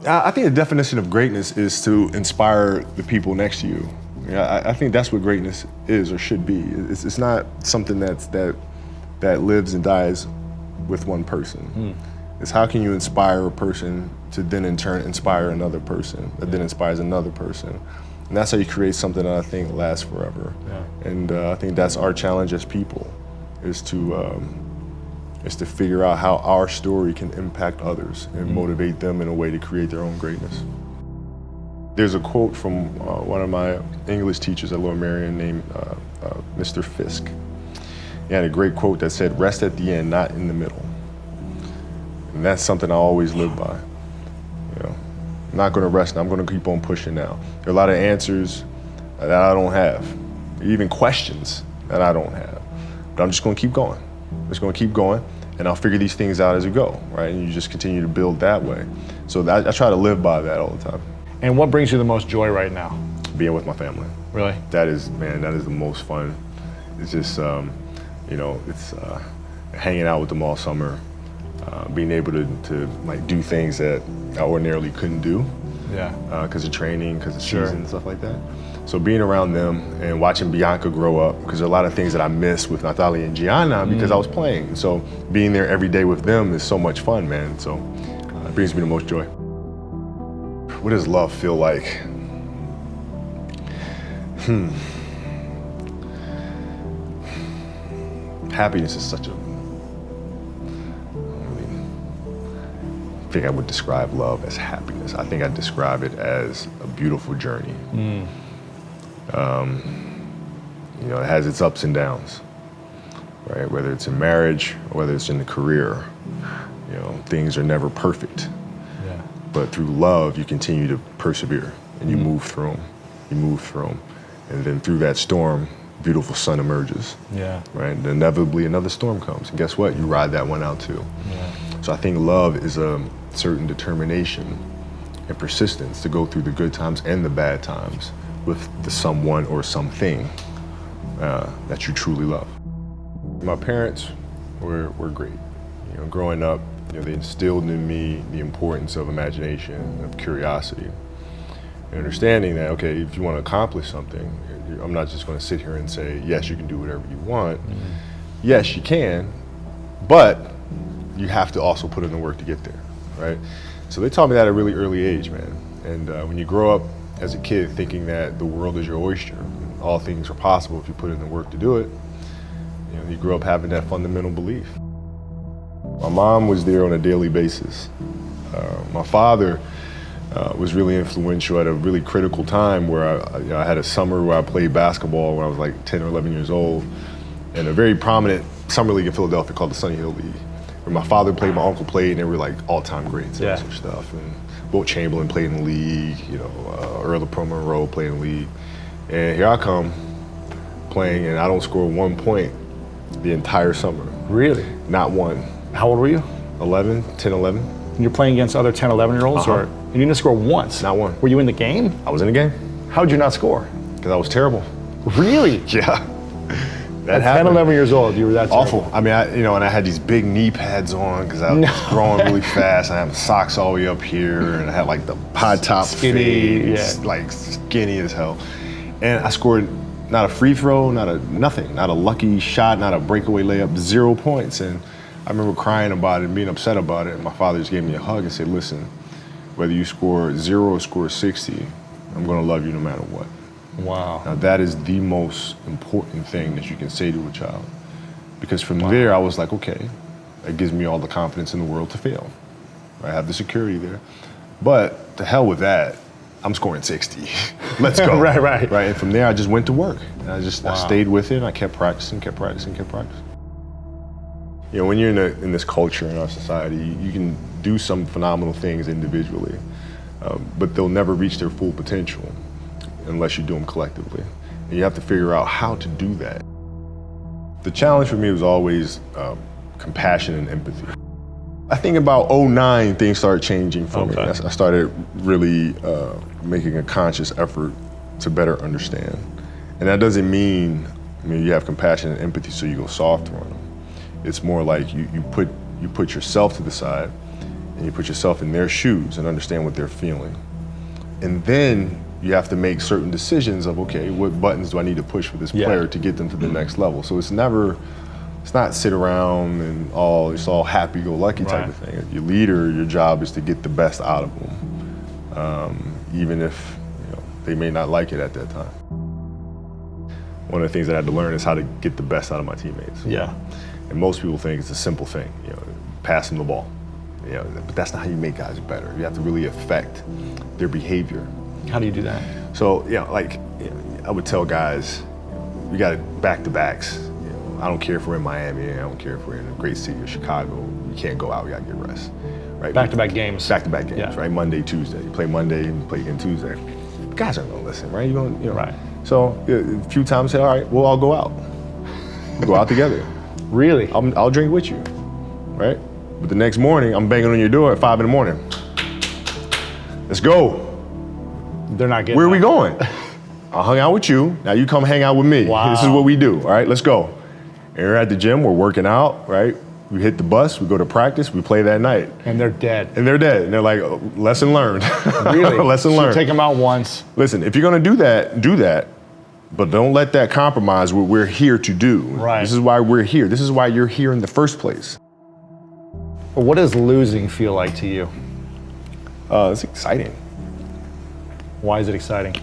I think the definition of greatness is to inspire the people next to you. I think that's what greatness is or should be. It's not something that lives and dies with one person. It's how can you inspire a person to then in turn inspire another person that then inspires another person. And that's how you create something that I think lasts forever. Yeah. And I think that's our challenge as people, is to figure out how our story can impact others and motivate them in a way to create their own greatness. There's a quote from one of my English teachers at Lower Merion named Mr. Fisk. He had a great quote that said, "Rest at the end, not in the middle." And that's something I always live by. You know, I'm not gonna rest, I'm gonna keep on pushing now. There are a lot of answers that I don't have, even questions that I don't have. But I'm just gonna keep going. I'm just gonna keep going, and I'll figure these things out as we go, right? And you just continue to build that way. So I try to live by that all the time. And what brings you the most joy right now? Being with my family. Really? That is the most fun. It's just, you know, it's hanging out with them all summer, being able to like do things that I ordinarily couldn't do. Yeah. Because of training, because of season and stuff like that. So being around them and watching Bianca grow up, because there are a lot of things that I miss with Natalia and Gianna because I was playing. So being there every day with them is so much fun, man. So it brings me the most joy. What does love feel like? Happiness is such a, I think I would describe love as happiness. I think I describe it as a beautiful journey. You know, it has its ups and downs, right? Whether it's in marriage or whether it's in the career, you know, things are never perfect. Yeah. But through love, you continue to persevere and you move through them. You move through them. And then through that storm, beautiful sun emerges. Yeah. Right? And inevitably another storm comes. And guess what? You ride that one out too. Yeah. So I think love is a certain determination and persistence to go through the good times and the bad times with the someone or something that you truly love. My parents were great. You know, growing up, you know, they instilled in me the importance of imagination, of curiosity, and understanding that, okay, if you want to accomplish something, I'm not just going to sit here and say, yes, you can do whatever you want. Yes, you can, but you have to also put in the work to get there, right? So they taught me that at a really early age, man. And when you grow up as a kid thinking that the world is your oyster, and all things are possible if you put in the work to do it, you know, you grow up having that fundamental belief. My mom was there on a daily basis. My father was really influential at a really critical time where I had a summer where I played basketball when I was like 10 or 11 years old, in a very prominent summer league in Philadelphia called the Sunny Hill League, where my father played, my uncle played, and they were like all-time greats and such stuff. And Wilt Chamberlain played in the league, you know, Earl Monroe played in the league. And here I come playing, and I don't score 1 point the entire summer. Really? Not one. How old were you? 10, 11. And you're playing against other 10, 11-year-olds? Or you didn't score once? Not one. Were you in the game? I was in the game. How'd you not score? Because I was terrible. Really? Yeah. That At 10, 11 years old, you were that awful. terrible. I mean, you know, and I had these big knee pads on because I was growing really fast. I had socks all the way up here, and I had like the high top skinny, fade, like skinny as hell. And I scored not a free throw, nothing, not a lucky shot, not a breakaway layup, 0 points. And I remember crying about it and being upset about it. And my father just gave me a hug and said, "Listen, whether you score 0 or score 60, I'm gonna love you no matter what." Wow. Now that is the most important thing that you can say to a child. Because from there, I was like, okay, that gives me all the confidence in the world to fail. I have the security there. But to hell with that, I'm scoring 60. Let's go. Right. And from there, I just went to work. And I stayed with it, and I kept practicing. You know, when you're in this culture, in our society, you can do some phenomenal things individually, but they'll never reach their full potential unless you do them collectively. And you have to figure out how to do that. The challenge for me was always compassion and empathy. I think about 2009, things started changing for me. I started really making a conscious effort to better understand. And that doesn't mean, you have compassion and empathy so you go softer on them. It's more like you put yourself to the side and you put yourself in their shoes and understand what they're feeling. And then you have to make certain decisions of, okay, what buttons do I need to push for this player to get them to the next level? So it's not sit around and it's all happy-go-lucky type of thing. Your leader, your job is to get the best out of them, even if they may not like it at that time. One of the things that I had to learn is how to get the best out of my teammates. Yeah. And most people think it's a simple thing, pass them the ball. But that's not how you make guys better. You have to really affect their behavior. How do you do that? So, I would tell guys, we got back-to-backs. I don't care if we're in Miami, I don't care if we're in a great city of Chicago, you can't go out, we gotta get rest. Right? Back-to-back games. Back-to-back games, right? Monday, Tuesday. You play Monday and you play again Tuesday. Guys aren't gonna listen, right? Right. So a few times I said, all right, we'll all go out. We'll go out together. Really? I'll drink with you, right? But the next morning, I'm banging on your door at 5 a.m. Let's go. They're not getting Where are we going? I hung out with you, now you come hang out with me. Wow. This is what we do, all right, let's go. And we're at the gym, we're working out, right? We hit the bus, we go to practice, we play that night. And they're dead. And they're dead. And they're like, oh, lesson learned. Really? Lesson learned. Take them out once. Listen, if you're gonna do that. But don't let that compromise what we're here to do. Right. This is why we're here. This is why you're here in the first place. What does losing feel like to you? It's exciting. Why is it exciting?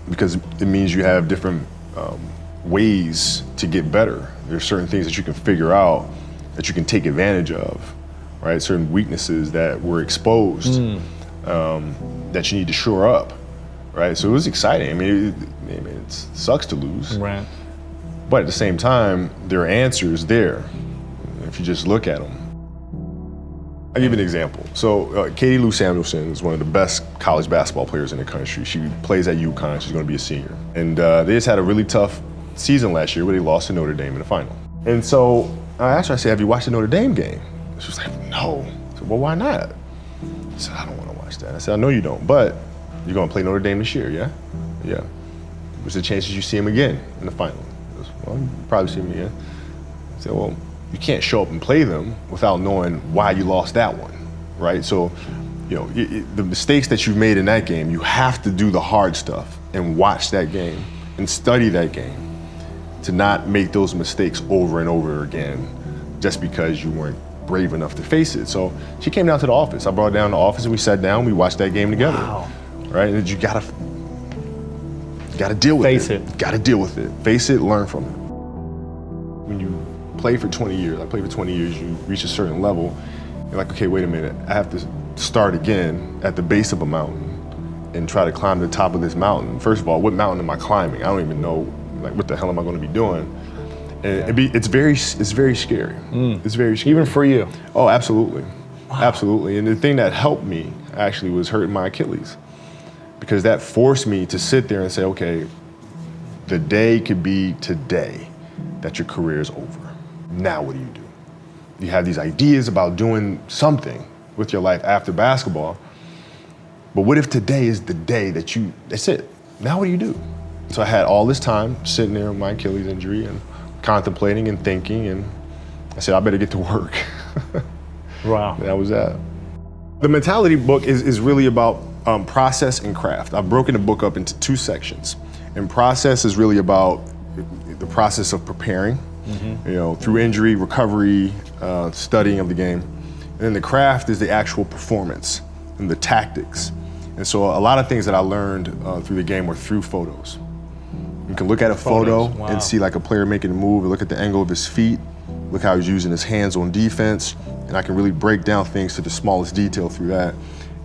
Because it means you have different ways to get better. There's certain things that you can figure out that you can take advantage of, right? Certain weaknesses that were exposed that you need to shore up, right? So it was exciting. I mean, it sucks to lose, Right. but at the same time, there are answers there if you just look at them. I'll give you an example. So Katie Lou Samuelson is one of the best college basketball players in the country. She plays at UConn. She's going to be a senior. And they just had a really tough season last year where they lost to Notre Dame in the final. And so I asked her, I said, have you watched the Notre Dame game? She was like, no. I said, well, why not? I said, I don't want to watch that. I said, I know you don't, but you're going to play Notre Dame this year, yeah? Yeah. What's the chances you see him again in the final? She goes, well, you probably see him again. I said, well, you can't show up and play them without knowing why you lost that one, right? So, the mistakes that you've made in that game, you have to do the hard stuff and watch that game and study that game to not make those mistakes over and over again just because you weren't brave enough to face it. So she came down to the office. I brought her down to the office and we sat down, we watched that game together. Wow. Right? And you gotta deal with Face it. it. Gotta deal with it. Face it, learn from it. When you play for 20 years, I played for 20 years, you reach a certain level, you're like, okay, wait a minute, I have to start again at the base of a mountain and try to climb the top of this mountain. First of all, what mountain am I climbing? I don't even know, what the hell am I gonna be doing? And it's very scary. It's very scary. Even for you? Oh, absolutely. Wow. Absolutely. And the thing that helped me actually was hurting my Achilles, because that forced me to sit there and say, okay, the day could be today that your career is over. Now what do? You have these ideas about doing something with your life after basketball, but what if today is the day that's it? Now what do you do? So I had all this time sitting there with my Achilles injury and contemplating and thinking, and I said, I better get to work. Wow. And that was that. The mentality book is really about process and craft. I've broken the book up into 2 sections. And process is really about the process of preparing, through injury, recovery, studying of the game. And then the craft is the actual performance and the tactics. And so a lot of things that I learned through the game were through photos. You can look at a photo and see like a player making a move, and look at the angle of his feet, look how he's using his hands on defense, and I can really break down things to the smallest detail through that.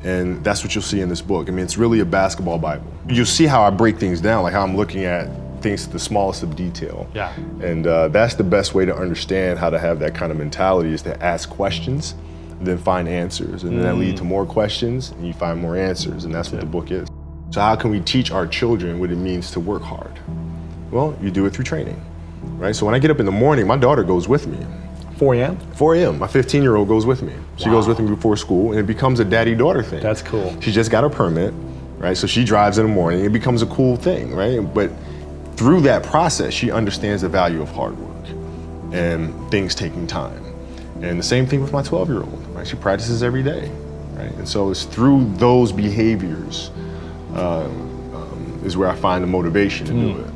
And that's what you'll see in this book. I mean, it's really a basketball Bible. You'll see how I break things down, like how I'm looking at things to the smallest of detail. Yeah. And that's the best way to understand how to have that kind of mentality, is to ask questions, then find answers. And then that lead to more questions, and you find more answers, and that's what the book is. So how can we teach our children what it means to work hard? Well, you do it through training, right? So when I get up in the morning, my daughter goes with me. 4 a.m.? 4 a.m. My 15-year-old goes with me. She goes with me before school, and it becomes a daddy-daughter thing. That's cool. She just got her permit, right? So she drives in the morning. It becomes a cool thing, right? But through that process, she understands the value of hard work and things taking time. And the same thing with my 12-year-old, right? right? She practices every day, right? And so it's through those behaviors is where I find the motivation to do it.